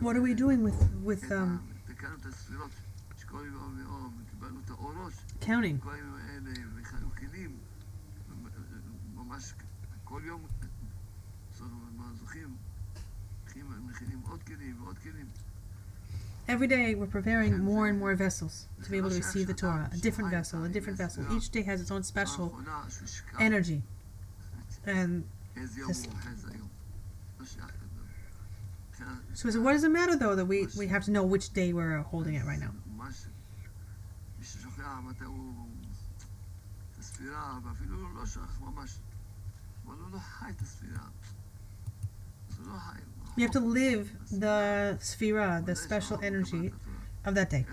What are we doing with counting? Every day we're preparing more and more vessels to be able to receive the Torah. A different vessel, a different vessel. Each day has its own special energy. And this, so what does it matter though that we have to know which day we're holding it right now? You have to live the sphira, the special energy of that day.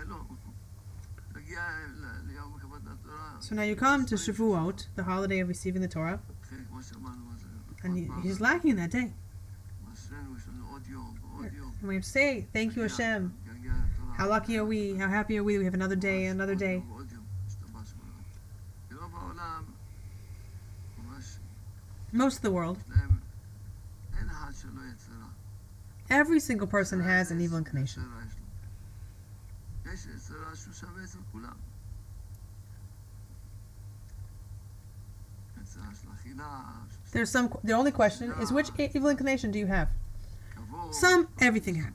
So now you come to Shavuot, the holiday of receiving the Torah, and he's lacking that day. And we have to say, thank you Hashem. How lucky are we? How happy are we? We have another day, another day. Most of the world, every single person has an evil inclination. The only question is, which evil inclination do you have?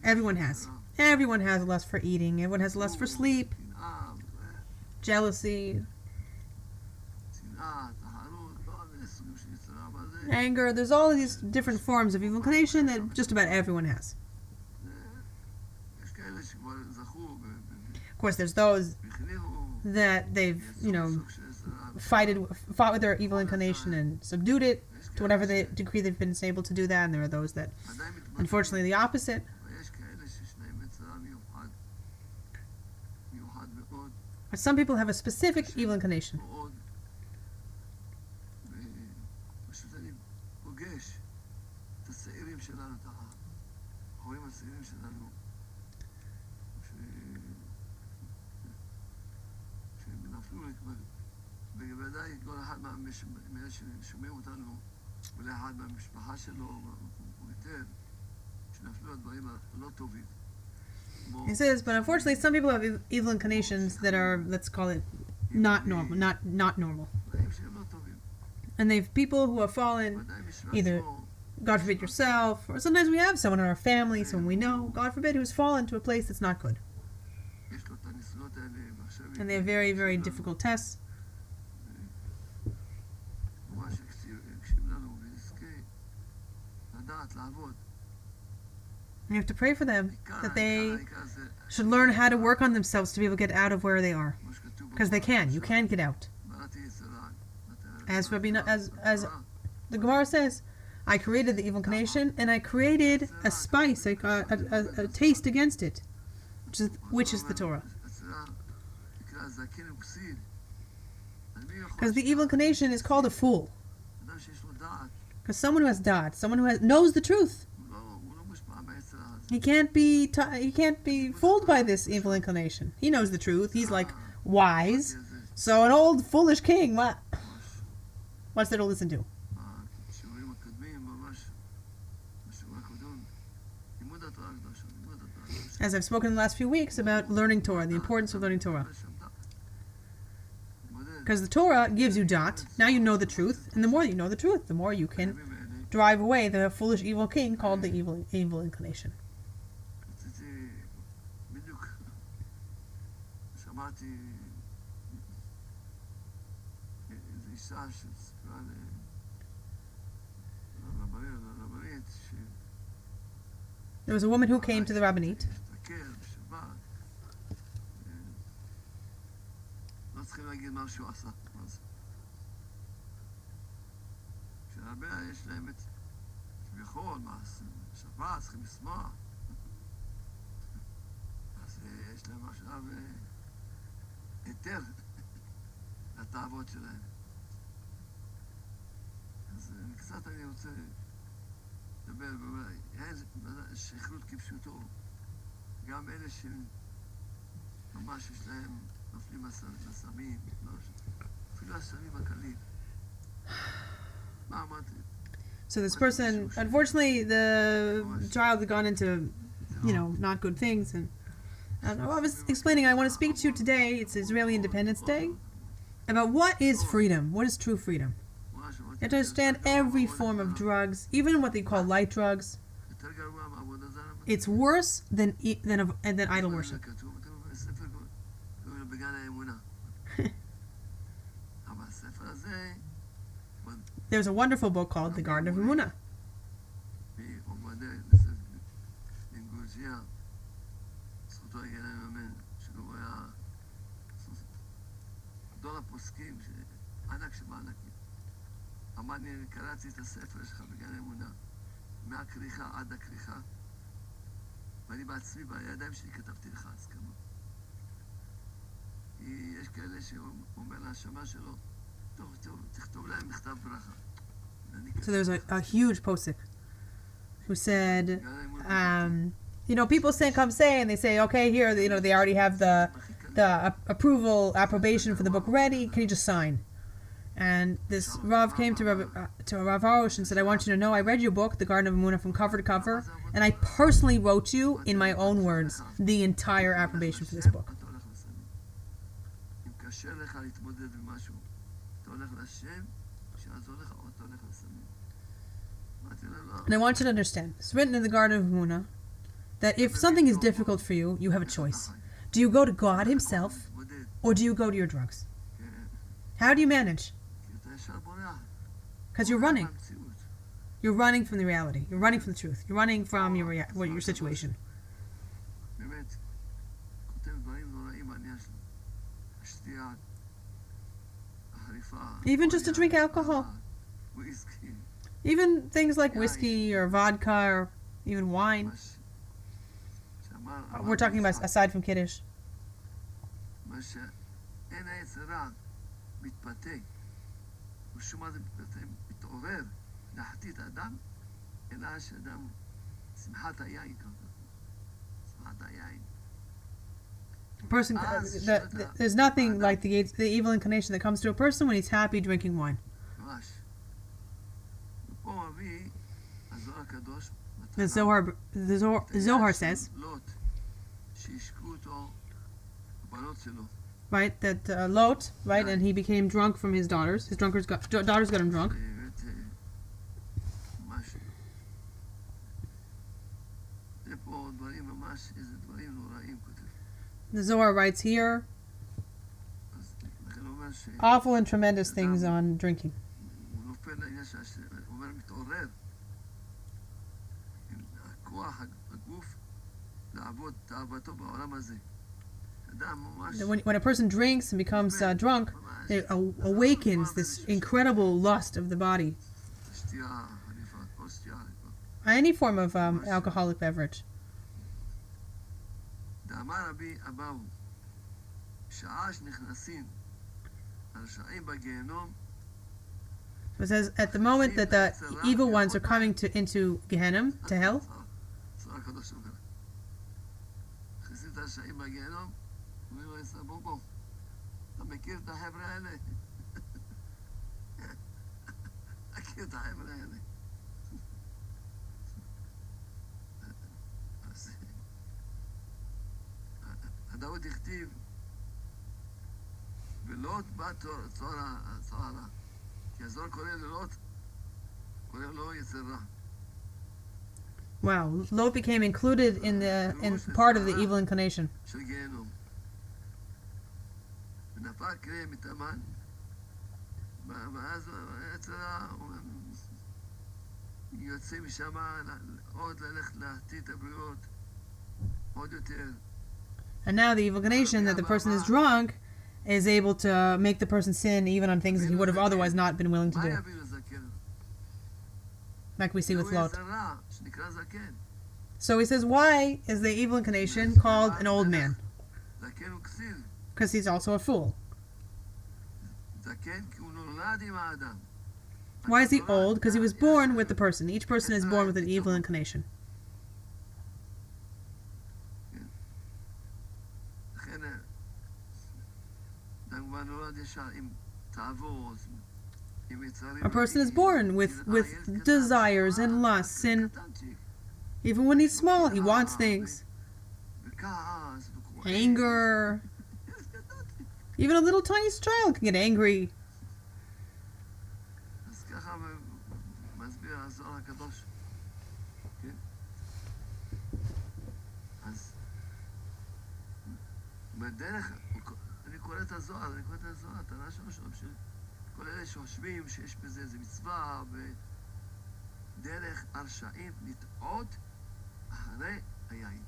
Everyone has. Everyone has a lust for eating. Everyone has a lust for sleep, jealousy, anger. There's all of these different forms of evil inclination that just about everyone has. Of course, there's those that they've, fought with their evil inclination and subdued it to whatever degree they've been able to do that, and there are those that, unfortunately, the opposite. But some people have a specific evil inclination. He says, but unfortunately some people have evil inclinations that are, let's call it, not normal, not normal. And they've people who have fallen, either, God forbid, yourself, or sometimes we have someone in our family, someone we know, God forbid, who's fallen to a place that's not good. And they have very, very difficult tests. You have to pray for them, that they should learn how to work on themselves to be able to get out of where they are. Because they can. You can get out. As the Gemara says, I created the evil inclination, and I created a spice, a taste against it, which is the Torah. Because the evil inclination is called a fool. Because someone who has da'at, someone who knows the truth, he can't be fooled by this evil inclination. He knows the truth. He's like wise. So an old foolish king, what's there to listen to? As I've spoken in the last few weeks about learning Torah, the importance of learning Torah. Because the Torah gives you da'at. Now you know the truth, and the more you know the truth, the more you can drive away the foolish evil king called the evil inclination. There was a woman who came to the rabbinate. היתר לתאוות שלהם. אז קצת אני רוצה לדבר, שכרות כפשוטו, גם אלה שממש יש להם נופלים הסמים, אפילו הסמים הקלים. מה אמרתי? So this person, unfortunately, the child had gone into, not good things. And I was explaining, I want to speak to you today, it's Israeli Independence Day, about what is freedom, what is true freedom. You have to understand every form of drugs, even what they call light drugs, it's worse than idol worship. There's a wonderful book called The Garden of Emunah. אמרתי, קראתי את הספר שלך בגן אמונה, מהכריכה עד הכריכה, ואני בעצמי בידיים שלי כתבתי לך הסכמה. כי יש כאלה שאומר להשמה שלו, תכתוב להם מכתב ברכה. So there's a huge posik who said, people come say, and they say, okay, here, they already have the approbation for the book ready, can you just sign? And this Rav came to Rav Arush and said, I want you to know, I read your book, The Garden of Emunah, from cover to cover, and I personally wrote you, in my own words, the entire approbation for this book. And I want you to understand, it's written in the Garden of Emunah, that if something is difficult for you, you have a choice. Do you go to God himself, or do you go to your drugs? How do you manage? Because you're running. You're running from the reality. You're running from the truth. You're running from your situation. Even just to drink alcohol. Even things like whiskey or vodka or even wine. We're talking about aside from Kiddush. Person, there's nothing like the evil inclination that comes to a person when he's happy drinking wine. The Zohar says, right, that Lot, right, and he became drunk from his daughters. His daughters got him drunk. The Zohar writes here awful and tremendous things on drinking. When a person drinks and becomes drunk, it awakens this incredible lust of the body. Any form of alcoholic beverage. So it says, at the moment that the evil ones are coming into Gehenna, to hell, דוד הכתיב ולוט בא צוהרה כי הזוהר קורא ללוט קורא לו יצר רע. Wow, Lot became included in part of the evil inclination. של גיהנום ונפל קרא מתאמן ואז יצר רע יוצא משם עוד ללכת להחטיא את הבריות עוד יותר. And now the evil inclination that the person is drunk is able to make the person sin even on things that he would have otherwise not been willing to do. Like we see with Lot. So he says, why is the evil inclination called an old man? Because he's also a fool. Why is he old? Because he was born with the person. Each person is born with an evil inclination. A person is born with desires and lusts, and even when he's small, he wants things. Anger. Even a little tiny child can get angry. אז ככה מסביר הזוהר הקדוש. כן? אז בדרך, אני קורא את הזוהר, הטענה שלו כל אלה שחושבים שיש בזה איזה מצווה ודרך הרשעים לטעות אחרי היין.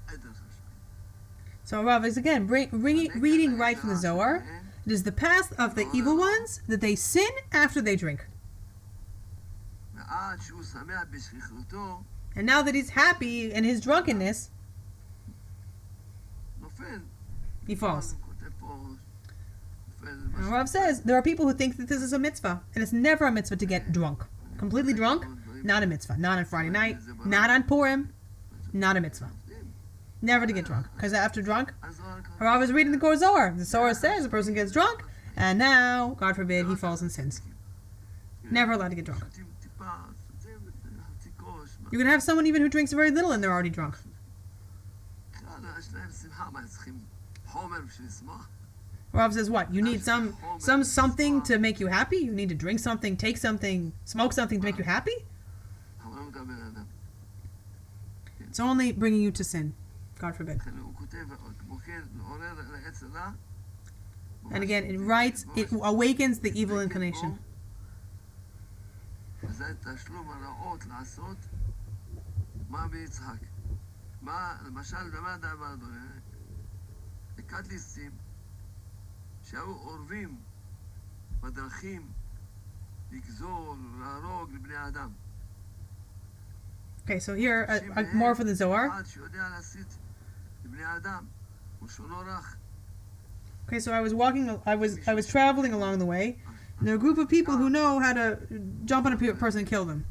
אין דרך הרשעים. So Rav is again reading right from the Zohar. It is the path of the evil ones that they sin after they drink. And now that he's happy in his drunkenness, he falls. And Rav says there are people who think that this is a mitzvah, and it's never a mitzvah to get drunk. Completely drunk, not a mitzvah. Not on Friday night, not on Purim, not a mitzvah. Never to get drunk. Because after drunk, Rav is reading the Zohar. The Zohar says a person gets drunk, and now, God forbid, he falls and sins. Never allowed to get drunk. You can have someone even who drinks very little and they're already drunk. Rav says what? You need something to make you happy? You need to drink something, take something, smoke something to make you happy? It's only bringing you to sin. God forbid. And again, it awakens the evil inclination. שהיו עורבים בדרכים לגזול, להרוג לבני האדם. Okay, so here, more for the Zohar. Okay, so I was traveling along the way, and there are a group of people who know how to jump on a person and kill them.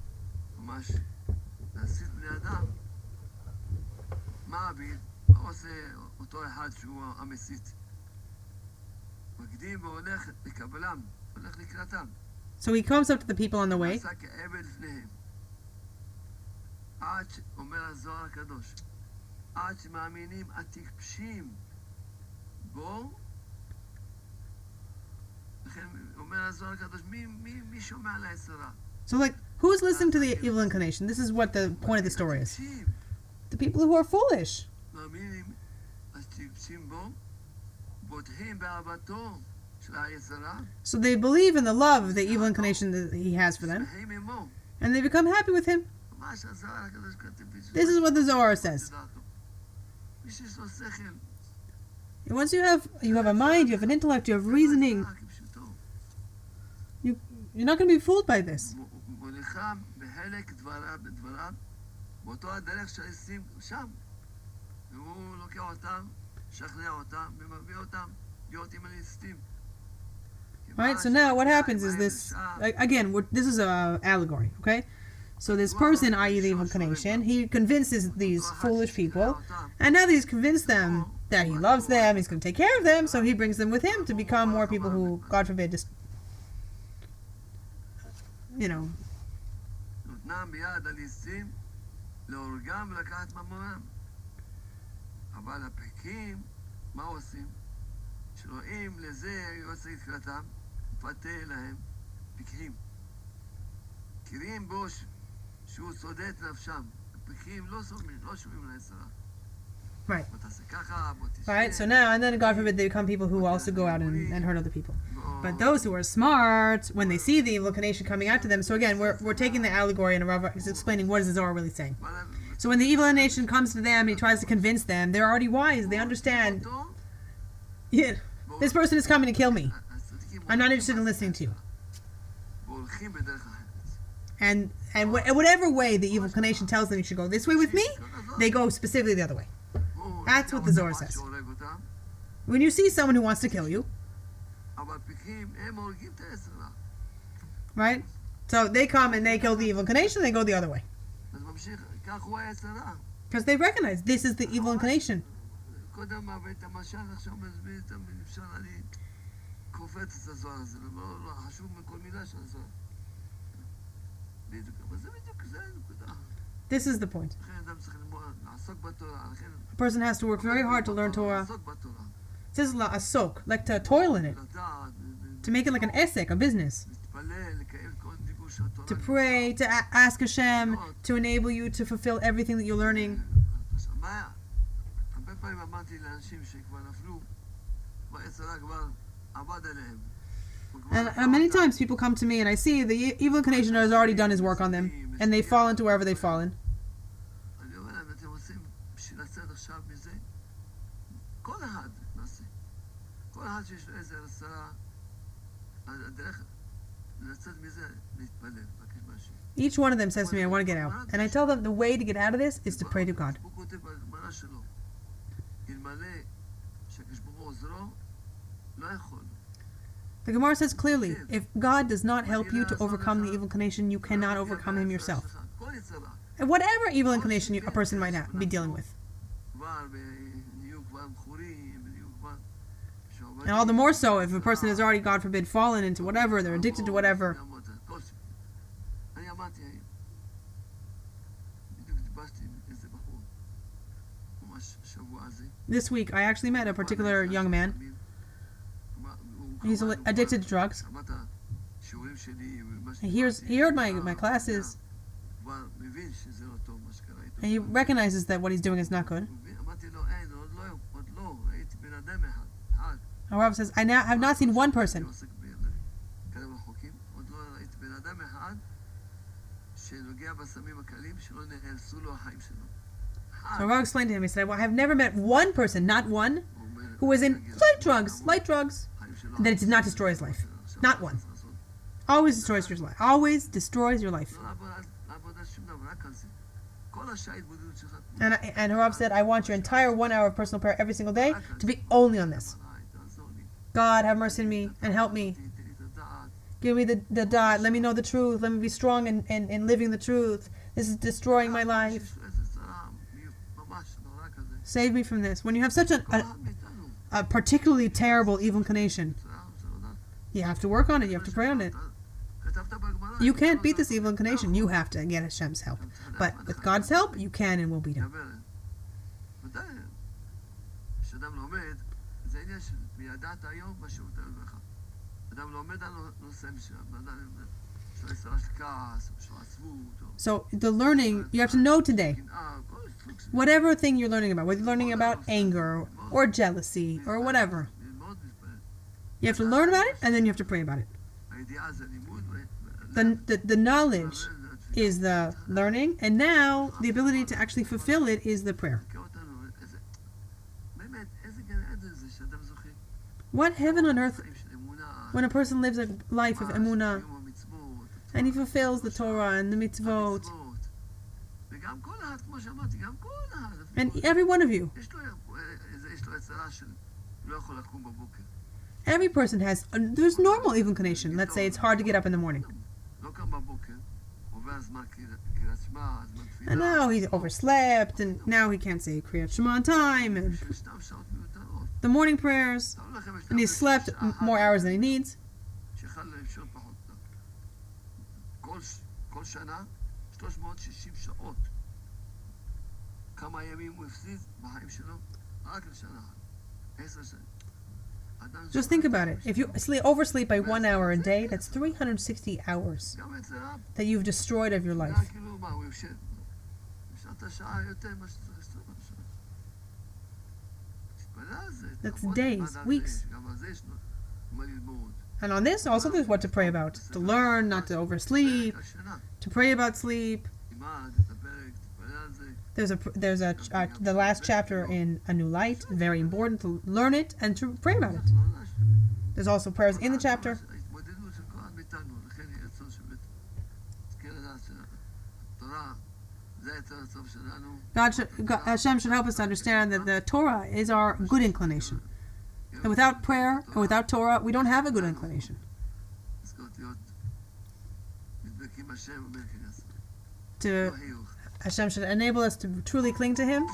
So he comes up to the people on the way. So like, who's listening to the evil inclination? This is what the point of the story is. The people who are foolish. So they believe in the love of the evil inclination that he has for them, and they become happy with him. This is what the Zohar says. And once you have a mind, you have an intellect, you have reasoning, you're not going to be fooled by this. Right, so now what happens is this, again, this is an allegory, okay? So this person, i.e. the evil inclination, he convinces these foolish people, and now that he's convinced them that he loves them, he's going to take care of them, so he brings them with him to become more people who, God forbid, just, you know. Right. Right, so now, and then God forbid, they become people who also go out and hurt other people. But those who are smart, when they see the evil inclination coming out to them, so again, we're taking the allegory and Rabbi is explaining what is the Zohar really saying. So when the evil inclination comes to them and he tries to convince them, they're already wise, they understand, yeah, this person is coming to kill me. I'm not interested in listening to you. And whatever way the evil inclination tells them you should go this way with me, they go specifically the other way. That's what the Zohar says. When you see someone who wants to kill you, right? So they come and they kill the evil inclination, they go the other way. Because they recognize this is the evil inclination. קופץ את הזוהר הזה, ולא חשוב מכל מילה של הזוהר. בדיוק, אבל זה בדיוק, זה הנקודה. This is the point. לכן אדם צריך לעסוק בתורה, לכן... A person has to work very hard to learn Torah. לעסוק בתורה. It says asok, like to toil in it, לדעת, to make it like an esek, a business. להתפלל, לקיים כל דיבור שהתורה... To pray, to ask Hashem to enable you to fulfill everything that you're learning. הרבה פעמים אמרתי לאנשים שכבר נפלו, בעצרה כבר עבד עליהם. And many times people come to me and I see the evil inclination has already done his work on them, and they fall into wherever they've fallen. אני אומר להם, אתם עושים בשביל לצאת עכשיו מזה? כל אחד נעשה. כל אחד שיש לו איזה הסרה, הדרך לצאת מזה, להתפלל, לבקש מהשם. Each one of them says to me, I want to get out. And I tell them the way to get out of this is to pray to God. הוא כותב בגמרא שלו, אלמלא שהקדוש ברוך הוא עוזרו, לא יכול. The Gemara says clearly, if God does not help you to overcome the evil inclination, you cannot overcome him yourself. And whatever evil inclination a person might be dealing with. And all the more so if a person has already, God forbid, fallen into whatever, they're addicted to whatever. This week, I actually met a particular young man. He's addicted to drugs. He heard my classes, and he recognizes that what he's doing is not good. And Rav says, I now have not seen one person. So Rav explained to him, he said, well, I have never met one person, not one, who was in light drugs, and that it did not destroy his life. Not one. Always destroys your life. Always destroys your life. And Harav said, I want your entire 1 hour of personal prayer every single day to be only on this. God, have mercy on me and help me. Give me the dot. Let me know the truth. Let me be strong in living the truth. This is destroying my life. Save me from this. When you have such a particularly terrible evil inclination, you have to work on it. You have to pray on it. You can't beat this evil inclination. You have to get Hashem's help. But with God's help, you can and will beat him. So the learning, you have to know today, whatever thing you're learning about, whether you're learning about anger or jealousy or whatever, you have to learn about it and then you have to pray about it. The knowledge is the learning, and now the ability to actually fulfill it is the prayer. What heaven on earth when a person lives a life of emunah and he fulfills the Torah and the mitzvot. And every one of you, every person has, there's normal evil inclination. Let's say it's hard to get up in the morning. And now he's overslept, and now he can't say Kriyat Shema on time, and the morning prayers, and he's slept more hours than he needs. Just think about it. If you oversleep by 1 hour a day, that's 360 hours that you've destroyed of your life. That's days, weeks. And on this, also there's what to pray about. To learn, not to oversleep, to pray about sleep. There's the last chapter in A New Light, very important to learn it and to pray about it. There's also prayers in the chapter. Hashem should help us to understand that the Torah is our good inclination. And without prayer and without Torah, we don't have a good inclination. Hashem should enable us to truly cling to Him